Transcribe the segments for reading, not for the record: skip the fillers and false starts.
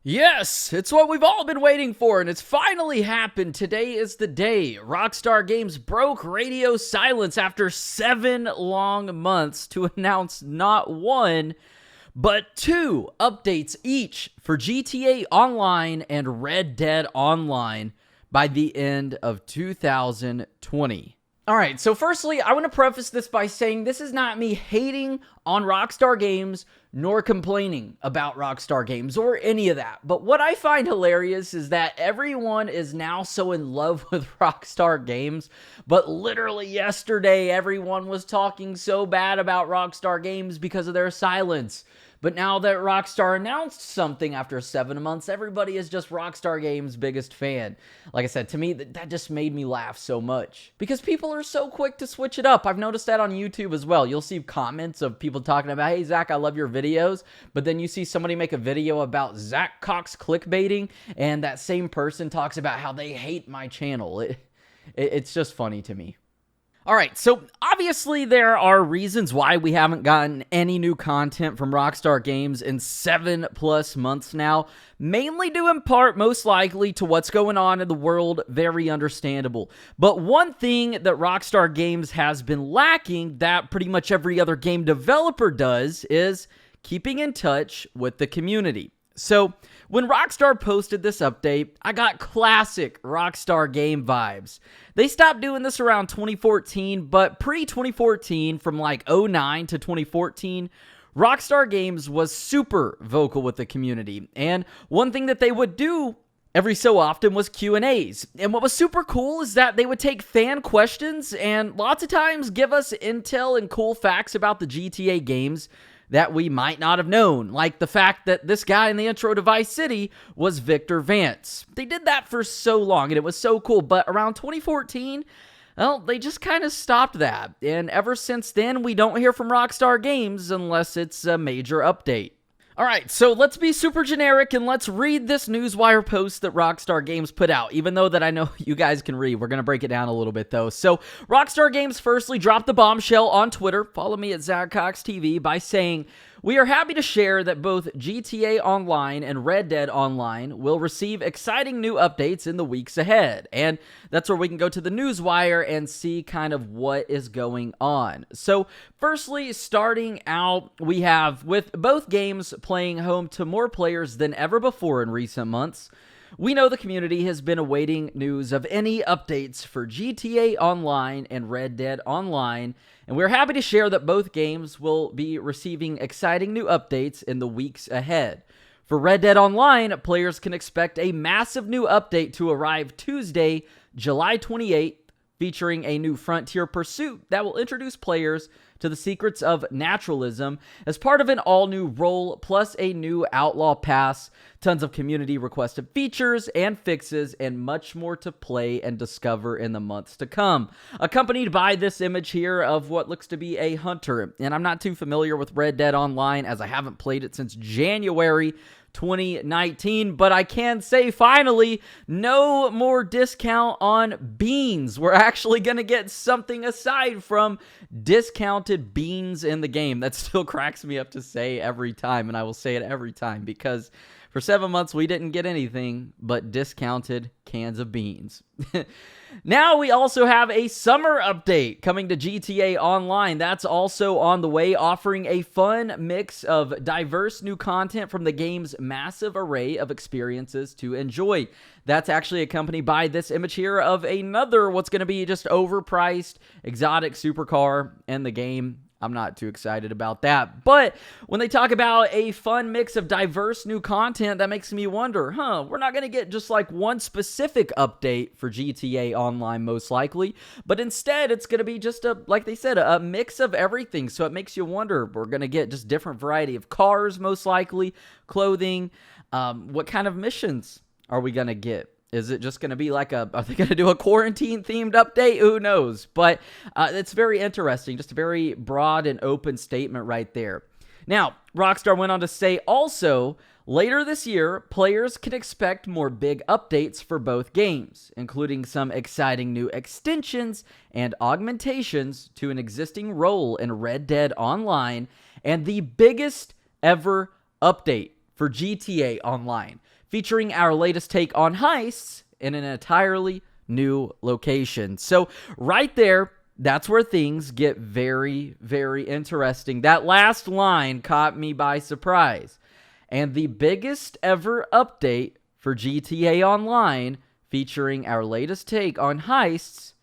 Yes, it's what we've all been waiting for, and it's finally happened. Today is the day Rockstar Games broke radio silence after 7 long months to announce not one, but 2 updates each for GTA Online and Red Dead Online by the end of 2020. Alright, so firstly, I want to preface this by saying this is not me hating on Rockstar Games nor complaining about Rockstar Games or any of that. But what I find hilarious is that everyone is now so in love with Rockstar Games, but literally yesterday everyone was talking so bad about Rockstar Games because of their silence. But now that Rockstar announced something after 7 months, everybody is just Rockstar Games' biggest fan. Like I said, to me, that just made me laugh so much. Because people are so quick to switch it up. I've noticed that on YouTube as well. You'll see comments of people talking about, hey, Zach, I love your videos. But then you see somebody make a video about Zach Cox clickbaiting, and that same person talks about how they hate my channel. It's just funny to me. Alright, so obviously there are reasons why we haven't gotten any new content from Rockstar Games in 7+ months now, mainly due in part, most likely, to what's going on in the world, very understandable. But one thing that Rockstar Games has been lacking that pretty much every other game developer does is keeping in touch with the community. So, when Rockstar posted this update, I got classic Rockstar game vibes. They stopped doing this around 2014, but pre-2014, from like 09 to 2014, Rockstar Games was super vocal with the community. And one thing that they would do every so often was Q&As. And what was super cool is that they would take fan questions and lots of times give us intel and cool facts about the GTA games that we might not have known, like the fact that this guy in the intro to Vice City was Victor Vance. They did that for so long, and it was so cool, but around 2014, well, they just kind of stopped that, and ever since then, we don't hear from Rockstar Games unless it's a major update. Alright, so let's be super generic and let's read this Newswire post that Rockstar Games put out, even though that I know you guys can read. We're going to break it down a little bit, though. So, Rockstar Games firstly dropped the bombshell on Twitter, follow me at ZachCoxTV, by saying, "We are happy to share that both GTA Online and Red Dead Online will receive exciting new updates in the weeks ahead." And that's where we can go to the Newswire and see kind of what is going on. So, firstly, starting out, we have, with both games playing home to more players than ever before in recent months, we know the community has been awaiting news of any updates for GTA Online and Red Dead Online, and we're happy to share that both games will be receiving exciting new updates in the weeks ahead. For Red Dead Online, players can expect a massive new update to arrive Tuesday, July 28th, featuring a new frontier pursuit that will introduce players to the secrets of naturalism as part of an all-new role, plus a new outlaw pass, tons of community-requested features and fixes, and much more to play and discover in the months to come. Accompanied by this image here of what looks to be a hunter. And I'm not too familiar with Red Dead Online, as I haven't played it since January 2019, but I can say finally, no more discount on beans. We're actually going to get something aside from discounted beans in the game. That still cracks me up to say every time, and I will say it every time, because for 7 months we didn't get anything but discounted cans of beans. Now we also have a summer update coming to GTA Online. That's also on the way, offering a fun mix of diverse new content from the game's massive array of experiences to enjoy. That's actually accompanied by this image here of another what's going to be just overpriced exotic supercar in the game. I'm not too excited about that. But when they talk about a fun mix of diverse new content, that makes me wonder, we're not going to get just like one specific update for GTA Online most likely, but instead it's going to be just like they said, a mix of everything. So it makes you wonder, we're going to get just different variety of cars most likely, clothing, what kind of missions are we going to get? Is it just going to be like are they going to do a quarantine-themed update? Who knows? But it's very interesting. Just a very broad and open statement right there. Now, Rockstar went on to say also, later this year, players can expect more big updates for both games, including some exciting new extensions and augmentations to an existing role in Red Dead Online, and the biggest ever update for GTA Online. featuring our latest take on heists in an entirely new location. So right there, that's where things get very, very interesting. That last line caught me by surprise. And the biggest ever update for GTA Online, featuring our latest take on heists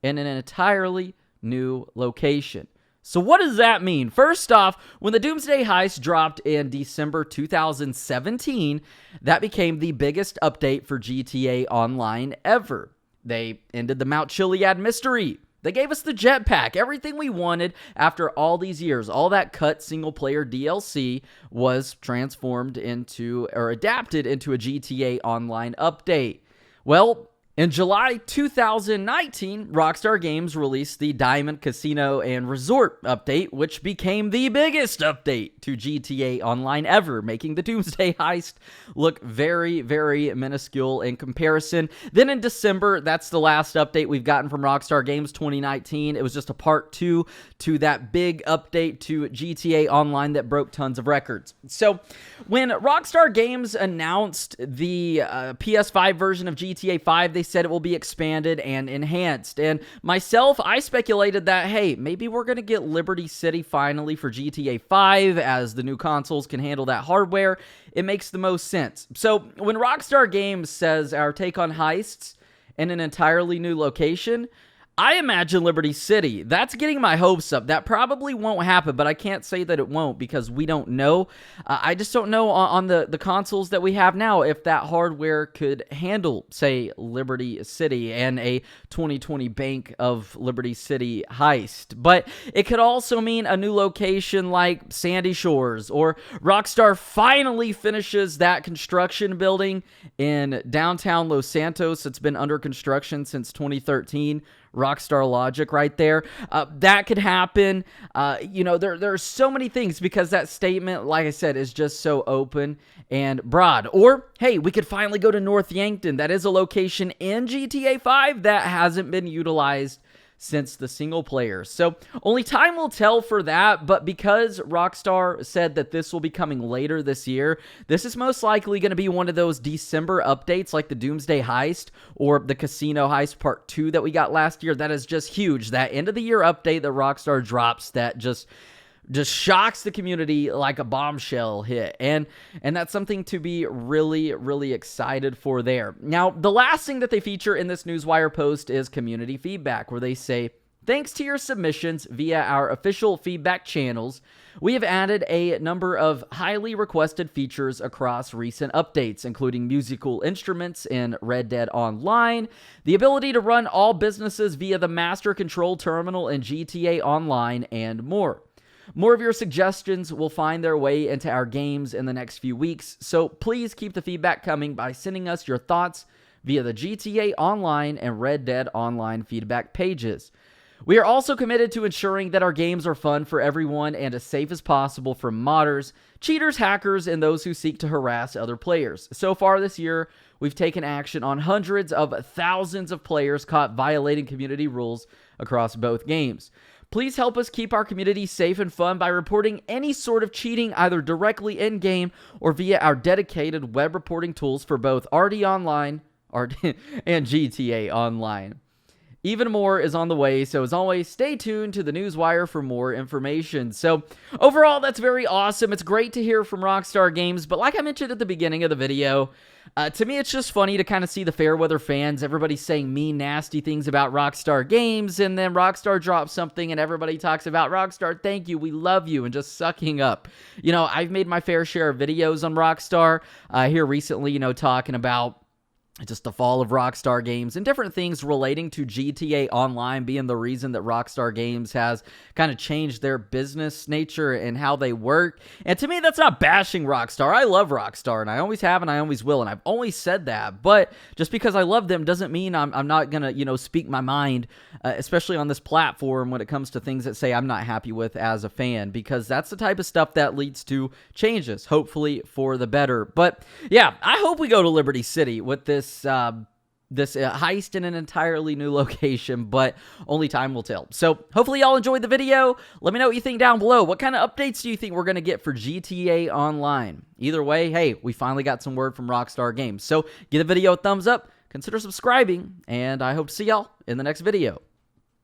in an entirely new location. So what does that mean? First off, when the Doomsday Heist dropped in December 2017, that became the biggest update for GTA Online ever. They ended the Mount Chiliad mystery. They gave us the jetpack, everything we wanted after all these years. All that cut single-player DLC was transformed into, or adapted into, a GTA Online update. Well, in July 2019, Rockstar Games released the Diamond Casino and Resort update, which became the biggest update to GTA Online ever, making the Doomsday Heist look very, very minuscule in comparison. Then in December, that's the last update we've gotten from Rockstar Games 2019. It was just a part 2 to that big update to GTA Online that broke tons of records. So when Rockstar Games announced the PS5 version of GTA 5, they said it will be expanded and enhanced. And myself, I speculated that, hey, maybe we're going to get Liberty City finally for GTA 5 as the new consoles can handle that hardware. It makes the most sense. So when Rockstar Games says our take on heists in an entirely new location, I imagine Liberty City. That's getting my hopes up. That probably won't happen, but I can't say that it won't because we don't know. I just don't know on the consoles that we have now if that hardware could handle, say, Liberty City and a 2020 Bank of Liberty City heist. But it could also mean a new location like Sandy Shores, or Rockstar finally finishes that construction building in downtown Los Santos. It's been under construction since 2013. Rockstar logic right there. That could happen. There are so many things because that statement, like I said, is just so open and broad. Or, hey, we could finally go to North Yankton. That is a location in GTA 5 that hasn't been utilized since the single player. So only time will tell for that, but because Rockstar said that this will be coming later this year, this is most likely going to be one of those December updates like the Doomsday Heist or the Casino Heist Part 2 that we got last year. That is just huge. That end of the year update that Rockstar drops that just shocks the community like a bombshell hit. And that's something to be really, really excited for there. Now, the last thing that they feature in this Newswire post is community feedback, where they say, thanks to your submissions via our official feedback channels, we have added a number of highly requested features across recent updates, including musical instruments in Red Dead Online, the ability to run all businesses via the Master Control Terminal in GTA Online, and more. More of your suggestions will find their way into our games in the next few weeks, so please keep the feedback coming by sending us your thoughts via the GTA Online and Red Dead Online feedback pages. We are also committed to ensuring that our games are fun for everyone and as safe as possible from modders, cheaters, hackers, and those who seek to harass other players. So far this year, we've taken action on hundreds of thousands of players caught violating community rules across both games. Please help us keep our community safe and fun by reporting any sort of cheating either directly in-game or via our dedicated web reporting tools for both RD Online and GTA Online. Even more is on the way, so as always, stay tuned to the Newswire for more information. So, overall, that's very awesome. It's great to hear from Rockstar Games, but like I mentioned at the beginning of the video, to me, it's just funny to kind of see the Fairweather fans, everybody saying mean, nasty things about Rockstar Games, and then Rockstar drops something and everybody talks about Rockstar, thank you, we love you, and just sucking up. You know, I've made my fair share of videos on Rockstar here recently, talking about just the fall of Rockstar Games and different things relating to GTA Online being the reason that Rockstar Games has kind of changed their business nature and how they work. And to me, that's not bashing Rockstar. I love Rockstar, and I always have, and I always will, and I've always said that. But just because I love them doesn't mean I'm not going to, speak my mind, especially on this platform when it comes to things that say I'm not happy with as a fan, because that's the type of stuff that leads to changes, hopefully for the better. But yeah, I hope we go to Liberty City with this this heist in an entirely new location, but only time will tell. So hopefully y'all enjoyed the video. Let me know what you think down below. What kind of updates do you think we're going to get for GTA Online? Either way, hey, we finally got some word from Rockstar Games. So give the video a thumbs up, consider subscribing, and I hope to see y'all in the next video.